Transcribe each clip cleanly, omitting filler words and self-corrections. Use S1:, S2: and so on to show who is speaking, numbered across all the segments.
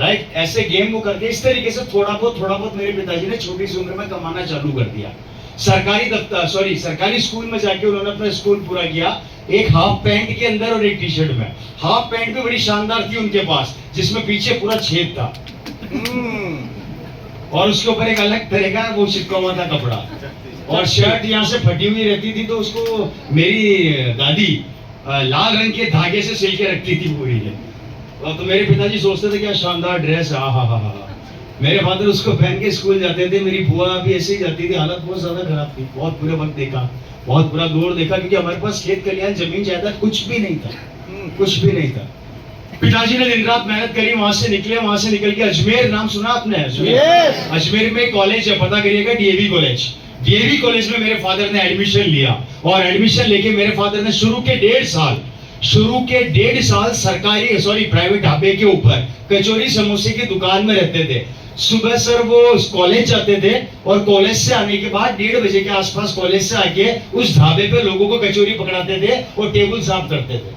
S1: Right. ऐसे game वो करके इस तरीके से थोड़ा बहुत मेरे पिताजी ने छोटी सी उम्र में कमाना चालू कर दिया। सरकारी स्कूल में जाके उन्होंने अपना स्कूल पूरा किया, एक हाफ पैंट के अंदर और एक टी शर्ट में। हाफ पैंट भी बड़ी शानदार थी उनके पास, जिसमें पीछे पूरा छेद था और उसके ऊपर एक अलग तरह का वो चिपका हुआ था कपड़ा, और शर्ट यहाँ से फटी हुई रहती थी, तो उसको मेरी दादी लाल रंग के धागे से सिल के रखती थी पूरी है। और तो मेरे पिताजी सोचते थे क्या शानदार ड्रेस, हा। मेरे फादर उसको पहन के स्कूल जाते थे, मेरी बुआ भी ऐसे ही जाती थी। हालत बहुत ज्यादा खराब थी, बहुत बुरे वक्त देखा, बहुत बुरा दौर देखा, क्योंकि हमारे पास खेत खलियान जमीन जायदाद कुछ भी नहीं था, कुछ भी नहीं था। पिताजी ने दिन रात मेहनत करी, वहां से निकल के अजमेर, नाम सुना आपने? अजमेर में कॉलेज है, पता करिएगा, डीएवी कॉलेज में मेरे फादर ने एडमिशन लिया, और एडमिशन लेके मेरे फादर ने शुरू के 1.5 साल प्राइवेट ढाबे के ऊपर कचौरी समोसे की दुकान में रहते थे। सुबह सर वो कॉलेज जाते थे, और कॉलेज से आने के बाद 1:30 बजे के आसपास कॉलेज से आके उस ढाबे पे लोगों को कचौरी पकड़ाते थे और टेबल साफ करते थे।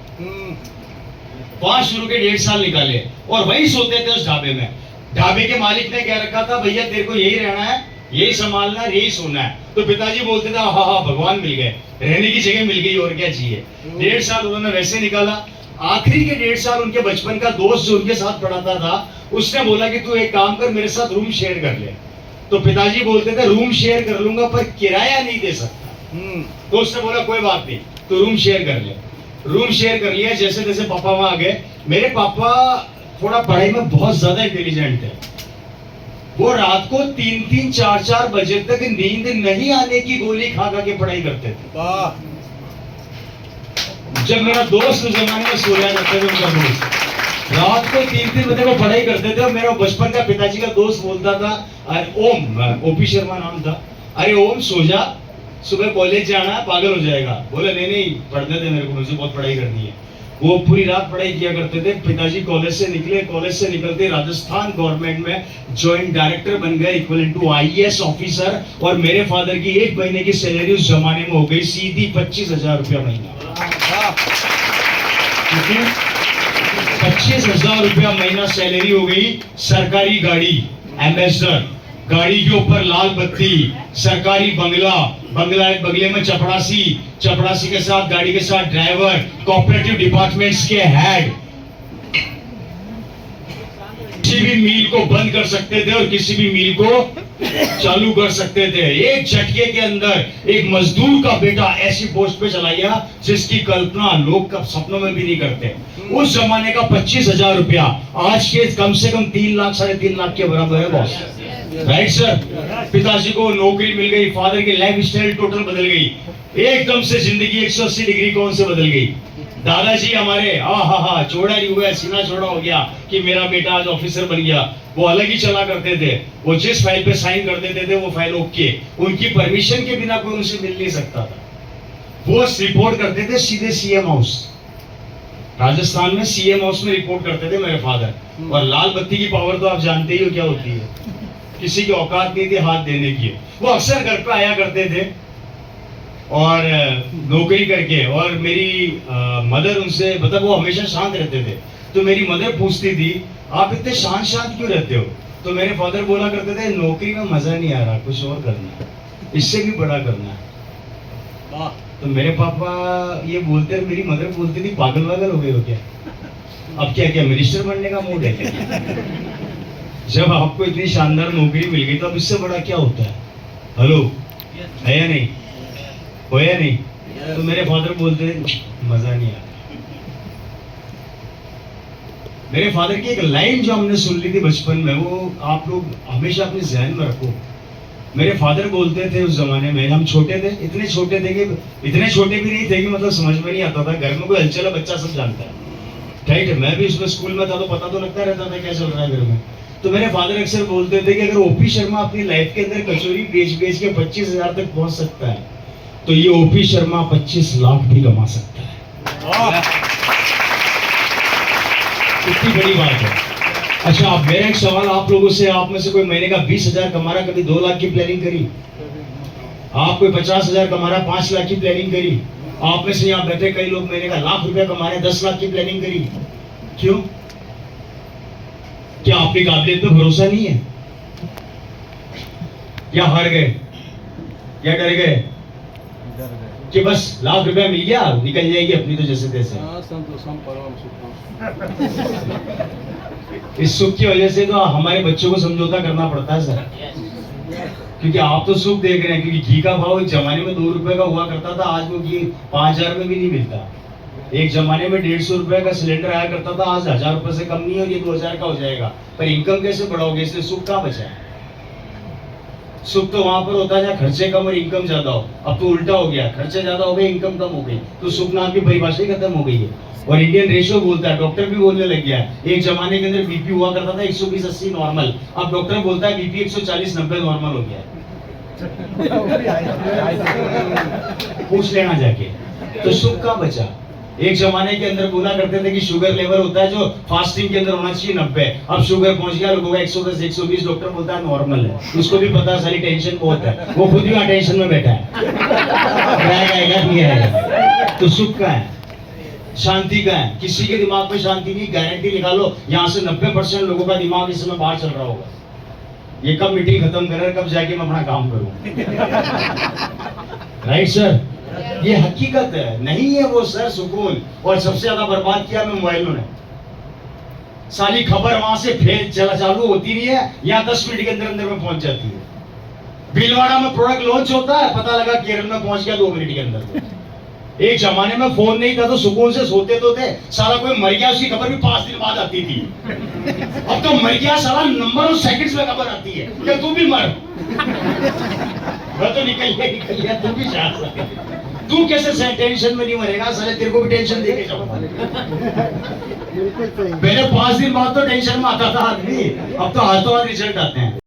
S1: वहां शुरू के 1.5 साल निकाले, और वहीं सोते थे उस ढाबे में। ढाबे के मालिक ने कह रखा था, भैया तेरे को यही रहना है, यही संभालना है, यही सोना है। तो पिताजी बोलते थे हाँ भगवान मिल गए, रहने की जगह मिल गई, और क्या चाहिए। 1.5 साल उन्होंने वैसे निकाला। आखिरी के 1.5 साल उनके बचपन का दोस्त जो उनके साथ पढ़ाता था, उसने बोला कि तू एक काम कर, मेरे साथ रूम शेयर कर ले। तो पिताजी बोलते थे रूम शेयर कर लूंगा पर किराया नहीं दे सकता। तो उसने बोला कोई बात नहीं, तो रूम शेयर कर ले। रूम शेयर कर लिया। जैसे जैसे पापा वहां आ गए, मेरे पापा थोड़ा पढ़ाई में बहुत ज्यादा इंटेलिजेंट थे। वो रात को 3-3, 4-4 बजे तक नींद नहीं आने की गोली खा के पढ़ाई करते थे। जब मेरा दोस्त उस जमाने में सोया करते थे, उनका दोस्त रात को 3-3 बजे को पढ़ाई करते थे, और मेरा बचपन का पिताजी का दोस्त बोलता था, अरे ओम, ओपी शर्मा नाम था, अरे ओम सो जा, सुबह कॉलेज जाना है, पागल हो जाएगा। बोले नहीं पढ़ने दे मेरे को, मुझे बहुत पढ़ाई करनी है। वो पूरी रात पढ़ाई किया करते थे। पिताजी कॉलेज से निकलते राजस्थान गवर्नमेंट में जॉइंट डायरेक्टर बन गए, इक्विवेलेंट टू आईएएस ऑफिसर। और मेरे फादर की 1 महीने की सैलरी उस जमाने में हो गई सीधी 25,000 रुपया महीना। 25,000 रुपया महीना सैलरी हो गई। सरकारी गाड़ी एम्बेसडर, गाड़ी के ऊपर लाल बत्ती, सरकारी बंगले में चपड़ासी के साथ, गाड़ी के साथ ड्राइवर, कोऑपरेटिव डिपार्टमेंट्स के हेड, किसी भी मील को बंद कर सकते थे और किसी भी मील को चालू कर सकते थे। एक झटके के अंदर एक मजदूर का बेटा ऐसी पोस्ट पे चला गया जिसकी कल्पना लोग कब सपनों में भी नहीं करते। उस जमाने का 25,000 रुपया आज के कम से कम 3 लाख 3.5 लाख के बराबर है बॉस। Right sir. पिताजी को नौकरी मिल गई, फादर की लाइफ स्टाइल टोटल बदल गई, एकदम से जिंदगी 180 डिग्री कौन से बदल गई। दादाजी हमारे चौड़ा नहीं हुआ, सीना चौड़ा हो गया कि मेरा बेटा आज ऑफिसर बन गया। वो अलग ही चला करते थे, वो जिस फाइल पे साइन कर देते थे वो फाइल ओके, उनकी परमिशन के बिना कोई उनसे मिल नहीं सकता था। वो रिपोर्ट करते थे सीधे सीएम हाउस, राजस्थान में सीएम हाउस में रिपोर्ट करते थे मेरे फादर। और लाल बत्ती की पावर तो आप जानते ही हो क्या होती है, किसी की औकात नहीं थी हाथ देने की। वो अक्सर घर पे आया करते थे और नौकरी करके, और मेरी मदर उनसे, मतलब वो हमेशा शांत रहते थे, तो मेरी मदर पूछती थी आप इतने शांत क्यों रहते हो। तो मेरे फादर बोला करते थे नौकरी में मजा नहीं आ रहा, कुछ और करना है, इससे भी बड़ा करना है। तो मेरे पापा ये बोलते, मेरी मदर बोलती थी पागल वागल हो गए हो क्या, अब क्या मिनिस्टर बनने का मूड है क्या। जब आपको इतनी शानदार नौकरी मिल गई तो अब इससे बड़ा क्या होता है। हेलो, है या नहीं, हो या नहीं। तो मेरे फादर बोलते मजा नहीं आया। मेरे फादर की एक लाइन जो हमने सुन ली थी बचपन में, वो आप लोग हमेशा अपने जहन में रखो। मेरे फादर बोलते थे उस जमाने में, हम छोटे थे, इतने छोटे थे कि इतने छोटे भी नहीं थे कि मतलब समझ में नहीं आता था, घर में कोई हलचल है बच्चा सब जानता है, राइट है। मैं भी उसमें स्कूल में था तो पता तो लगता रहता था क्या चल रहा है घर में। तो मेरे फादर अक्सर बोलते थे कि अगर ओपी शर्मा अपनी लाइफ के अंदर कचौरी बेच के 25,000 तक पहुंच सकता है, तो ये ओपी शर्मा 25 लाख भी कमा सकता है। कितनी बड़ी बात है। अच्छा, आप मेरा एक सवाल आप लोगों से, आप में से कोई महीने का 20,000 कमा रहा, कभी 2 लाख की प्लानिंग करी? आप कोई 50,000 कमा रहा, 5 लाख की प्लानिंग करी? आप में से यहाँ बैठे कई लोग महीने का 1 लाख रुपया कमा रहे, 10 लाख की प्लानिंग करी? क्यों? क्या आपकी काबिलियत पे भरोसा नहीं है? या हार गए या डर गए कि बस लाख रुपया मिल गया निकल जाएगी अपनी तो जैसे तैसे? इस सुख की वजह से तो हमारे बच्चों को समझौता करना पड़ता है सर, क्योंकि आप तो सुख देख रहे हैं। क्योंकि घी का भाव एक जमाने में 2 रुपए का हुआ करता था, आज वो घी 5,000 में भी नहीं मिलता। एक जमाने में 150 रुपए का सिलेंडर आया करता था, आज 1,000 रुपए से कम नहीं है और ये 2,000 का हो जाएगा। पर इनकम कैसे बढ़ाओगे? इसलिए सुख कहाँ बचा है? सुख तो वहां पर होता है जहाँ खर्चे कम और इनकम ज्यादा हो। अब तो उल्टा हो गया, खर्चे ज्यादा हो गए, इनकम कम हो गई, तो सुख नाम की परिभाषा ही खत्म हो गई है। और इंडियन रेशियो बोलता है, डॉक्टर भी बोलने लग गया है। एक जमाने के अंदर बीपी हुआ करता था 120/80 नॉर्मल, अब डॉक्टर बोलता है बीपी 140/90 नॉर्मल हो गया है। पूछ लेना जाके। तो सुख का बचा। एक जमाने के अंदर बोला करते थे कि शुगर लेवल होता है जो फास्टिंग के अंदर होना चाहिए 90, अब शुगर पहुंच गया लोगों का 110 120, डॉक्टर बोलता है नॉर्मल है। उसको भी पता सारी टेंशन बहुत है, वो खुद भी टेंशन में बैठा है नहीं आएगा। तो सुख का है, शांति का है। किसी के दिमाग में शांति नहीं, गारंटी निकालो यहाँ से 90% लोगों का दिमाग इस समय बाहर चल रहा होगा। ये कब मीटिंग खत्म करे, कब जाके मैं अपना काम करूं। राइट सर, ये हकीकत है। नहीं है वो सर सुकून। और सबसे ज्यादा बर्बाद किया मैं मोबाइलों ने। सारी खबर वहां से फेल चला चालू होती नहीं है, यहाँ 10 मिनट के अंदर अंदर में पहुंच जाती है। भीलवाड़ा में प्रोडक्ट लॉन्च होता है, पता लगा केरल में पहुंच गया 2 मिनट के अंदर। एक जमाने में फोन नहीं था तो सुकून से सोते तो थे, सारा कोई मर गया उसकी खबर भी 5 दिन बाद आती थी। अब तो मर गया सारा नंबर और सेकंड्स में खबर आती है कि तू भी मर। मैं तो निकल गया तू भी जा। तू कैसे टेंशन में नहीं मरेगा? साले तेरे को भी टेंशन देके जाऊंगा। पहले 5 दिन बाद तो टेंशन में आता था आदमी, अब तो हाथों हाथ रिजल्ट आते हैं।